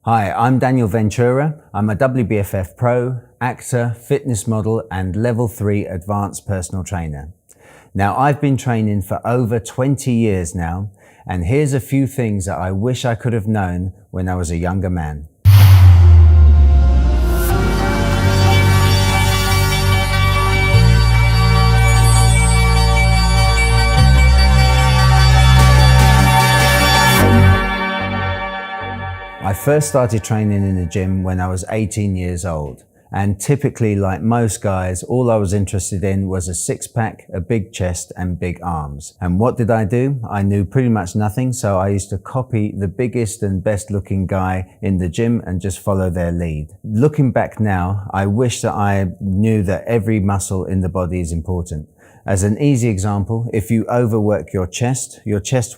Hi, I'm Daniel Ventura. I'm a WBFF pro, actor, fitness model, and level 3 advanced personal trainer. Now, I've been training for over 20 years now, and here's a few things that I wish I could have known when I was a younger man. I first started training in the gym when I was 18 years old. And typically, like most guys, all I was interested in was a six-pack, a big chest and big arms. And what did I do? I knew pretty much nothing, so I used to copy the biggest and best looking guy in the gym and just follow their lead. Looking back now, I wish that I knew that every muscle in the body is important. As an easy example, if you overwork your chest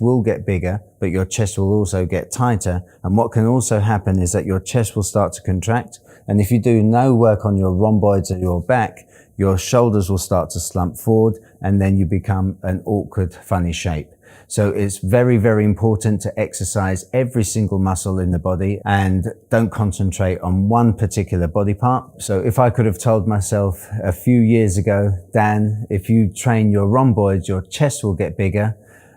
will get bigger, but your chest will also get tighter. And what can also happen is that your chest will start to contract. And if you do no work on your rhomboids or your back, your shoulders will start to slump forward, and then you become an awkward, funny shape. So it's very, very important to exercise every single muscle in the body and don't concentrate on one particular body part. So if I could have told myself a few years ago, Dan, if you train your rhomboids, your chest will get bigger,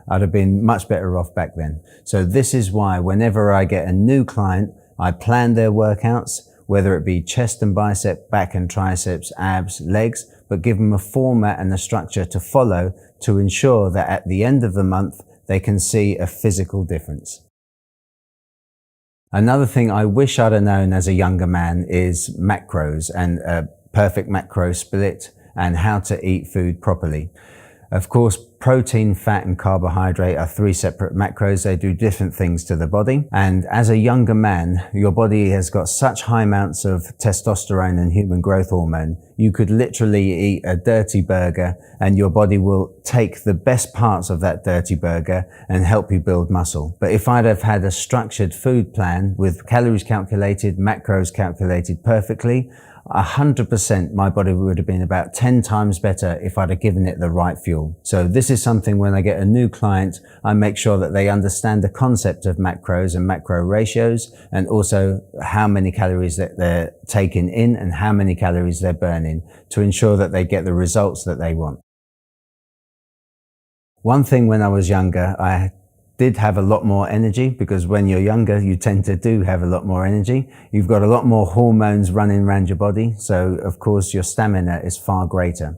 I'd have been much better off back then. So this is why whenever I get a new client, I plan their workouts, whether it be chest and bicep, back and triceps, abs, legs, but give them a format and a structure to follow to ensure that at the end of the month, they can see a physical difference. Another thing I wish I'd have known as a younger man is macros and a perfect macro split and how to eat food properly. Of course, protein, fat and carbohydrate are three separate macros. They do different things to the body. And as a younger man, your body has got such high amounts of testosterone and human growth hormone. You could literally eat a dirty burger and your body will take the best parts of that dirty burger and help you build muscle. But if I'd have had a structured food plan with calories calculated, macros calculated perfectly, 100% my body would have been about 10 times better if I'd have given it the right fuel. So this is something when I get a new client, I make sure that they understand the concept of macros and macro ratios and also how many calories that they're taking in and how many calories they're burning to ensure that they get the results that they want. One thing when I was younger, I did have a lot more energy because when you're younger, you tend to do have a lot more energy. You've got a lot more hormones running around your body. So of course your stamina is far greater.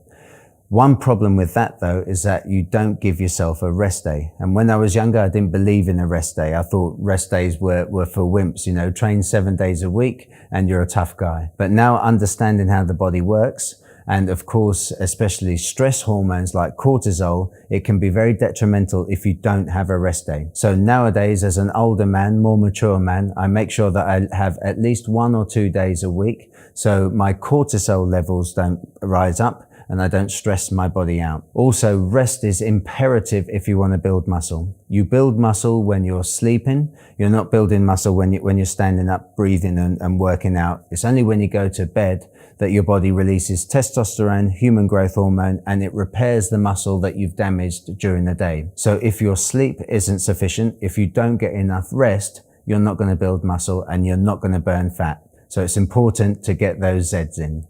One problem with that though is that you don't give yourself a rest day. And when I was younger, I didn't believe in a rest day. I thought rest days were for wimps, you know, train 7 days a week and you're a tough guy. But now understanding how the body works, and of course, especially stress hormones like cortisol, it can be very detrimental if you don't have a rest day. So nowadays, as an older man, more mature man, I make sure that I have at least 1 or 2 days a week so my cortisol levels don't rise up and I don't stress my body out. Also, rest is imperative if you want to build muscle. You build muscle when you're sleeping. You're not building muscle when you're standing up, breathing and working out. It's only when you go to bed that your body releases testosterone, human growth hormone, and it repairs the muscle that you've damaged during the day. So if your sleep isn't sufficient, if you don't get enough rest, you're not going to build muscle and you're not going to burn fat. So it's important to get those Zs in.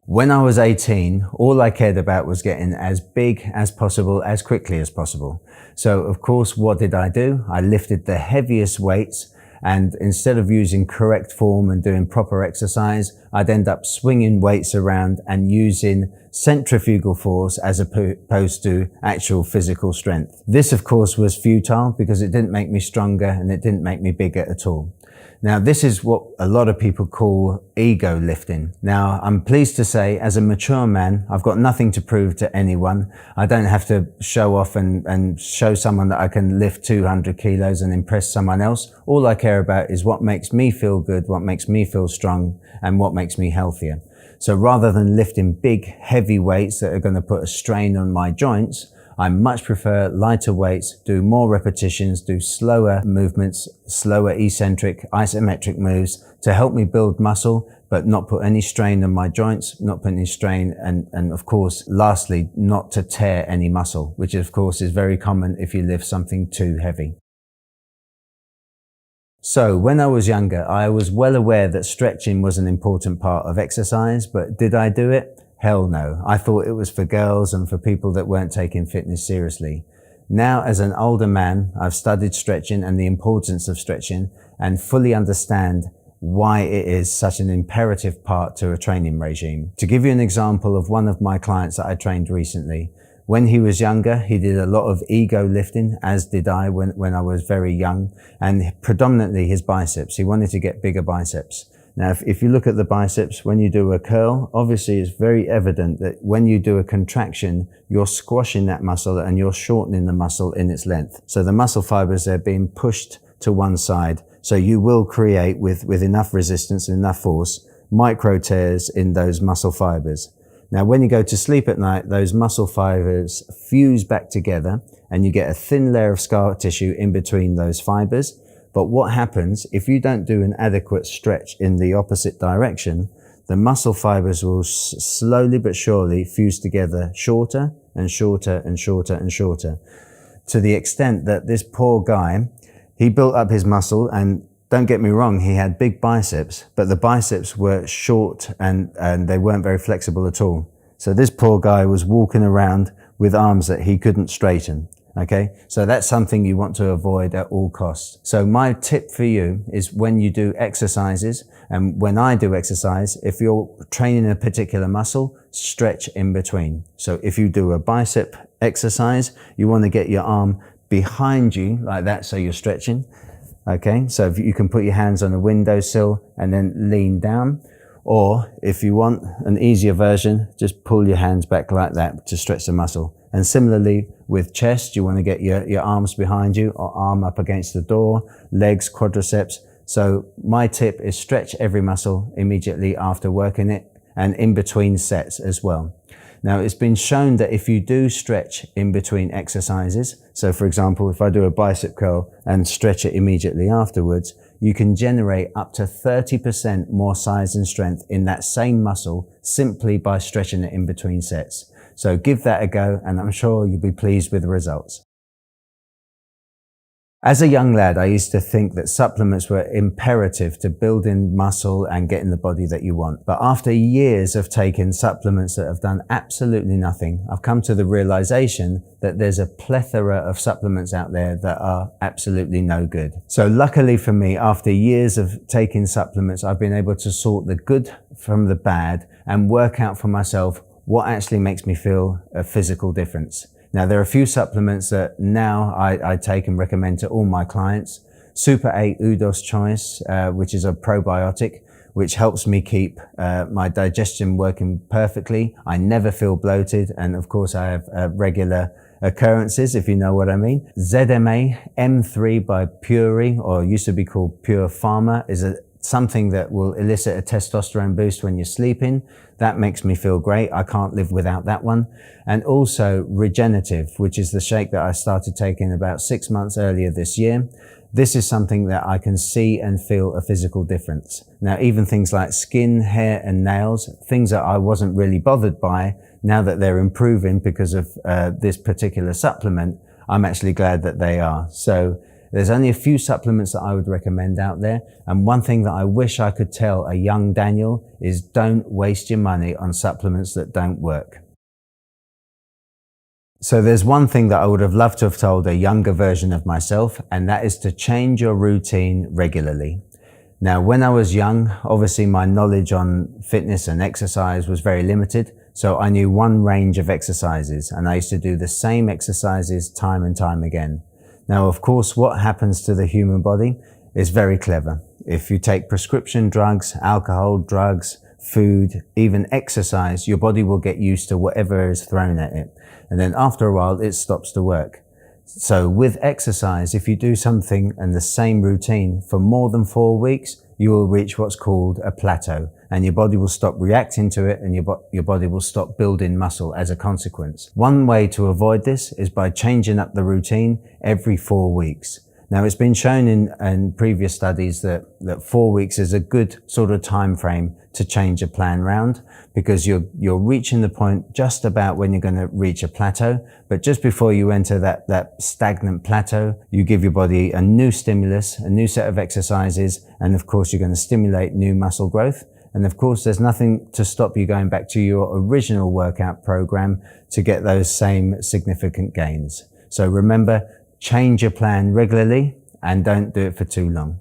When I was 18, all I cared about was getting as big as possible, as quickly as possible. So of course, what did I do? I lifted the heaviest weights, and instead of using correct form and doing proper exercise, I'd end up swinging weights around and using centrifugal force as opposed to actual physical strength. This of course was futile because it didn't make me stronger and it didn't make me bigger at all. Now, this is what a lot of people call ego lifting. Now, I'm pleased to say, as a mature man, I've got nothing to prove to anyone. I don't have to show off and show someone that I can lift 200 kilos and impress someone else. All I care about is what makes me feel good, what makes me feel strong, and what makes me healthier. So rather than lifting big, heavy weights that are going to put a strain on my joints, I much prefer lighter weights, do more repetitions, do slower movements, slower eccentric, isometric moves to help me build muscle, but not put any strain on my joints, not put any strain, and of course, lastly, not to tear any muscle, which of course is very common if you lift something too heavy. So when I was younger, I was well aware that stretching was an important part of exercise, but did I do it? Hell no. I thought it was for girls and for people that weren't taking fitness seriously. Now, as an older man, I've studied stretching and the importance of stretching and fully understand why it is such an imperative part to a training regime. To give you an example of one of my clients that I trained recently, when he was younger, he did a lot of ego lifting, as did I when I was very young, and predominantly his biceps. He wanted to get bigger biceps. Now, if you look at the biceps, when you do a curl, obviously it's very evident that when you do a contraction, you're squashing that muscle and you're shortening the muscle in its length. So the muscle fibers are being pushed to one side. So you will create, with enough resistance and enough force, micro tears in those muscle fibers. Now, when you go to sleep at night, those muscle fibers fuse back together and you get a thin layer of scar tissue in between those fibers. But what happens if you don't do an adequate stretch in the opposite direction? The muscle fibers will slowly but surely fuse together shorter and shorter and shorter and shorter, to the extent that this poor guy, he built up his muscle, and don't get me wrong, he had big biceps, but the biceps were short and they weren't very flexible at all. So this poor guy was walking around with arms that he couldn't straighten. Okay, so that's something you want to avoid at all costs. So my tip for you is, when you do exercises, and when I do exercise, if you're training a particular muscle, stretch in between. So if you do a bicep exercise, you want to get your arm behind you like that, so you're stretching. Okay, so if you can put your hands on a windowsill and then lean down, or if you want an easier version, just pull your hands back like that to stretch the muscle. And similarly with chest, you want to get your arms behind you or arm up against the door, legs, quadriceps. So my tip is stretch every muscle immediately after working it, and in between sets as well. Now, it's been shown that if you do stretch in between exercises, so for example, if I do a bicep curl and stretch it immediately afterwards, you can generate up to 30% more size and strength in that same muscle simply by stretching it in between sets. So give that a go, and I'm sure you'll be pleased with the results. As a young lad, I used to think that supplements were imperative to building muscle and getting the body that you want. But after years of taking supplements that have done absolutely nothing, I've come to the realization that there's a plethora of supplements out there that are absolutely no good. So luckily for me, after years of taking supplements, I've been able to sort the good from the bad and work out for myself what actually makes me feel a physical difference. Now, there are a few supplements that now I take and recommend to all my clients. Super 8 Udo's Choice, which is a probiotic, which helps me keep my digestion working perfectly. I never feel bloated, and of course I have regular occurrences, if you know what I mean. ZMA M3 by Puri, or used to be called Pure Pharma, is something that will elicit a testosterone boost when you're sleeping. That makes me feel great. I can't live without that one. And also Regenerative, which is the shake that I started taking about 6 months earlier this year. This is something that I can see and feel a physical difference. Now, even things like skin, hair and nails, things that I wasn't really bothered by, now that they're improving because of this particular supplement, I'm actually glad that they are. So there's only a few supplements that I would recommend out there. And one thing that I wish I could tell a young Daniel is, don't waste your money on supplements that don't work. So there's one thing that I would have loved to have told a younger version of myself, and that is to change your routine regularly. Now, when I was young, obviously my knowledge on fitness and exercise was very limited. So I knew one range of exercises, and I used to do the same exercises time and time again. Now, of course, what happens to the human body is very clever. If you take prescription drugs, alcohol, drugs, food, even exercise, your body will get used to whatever is thrown at it. And then after a while, it stops to work. So with exercise, if you do something and the same routine for more than 4 weeks, you will reach what's called a plateau, and your body will stop reacting to it, and your body will stop building muscle as a consequence. One way to avoid this is by changing up the routine every 4 weeks. Now, it's been shown in previous studies that 4 weeks is a good sort of time frame to change a plan round, because you're reaching the point just about when you're going to reach a plateau. But just before you enter that stagnant plateau, you give your body a new stimulus, a new set of exercises, and of course you're going to stimulate new muscle growth. And of course, there's nothing to stop you going back to your original workout program to get those same significant gains. So remember, change your plan regularly and don't do it for too long.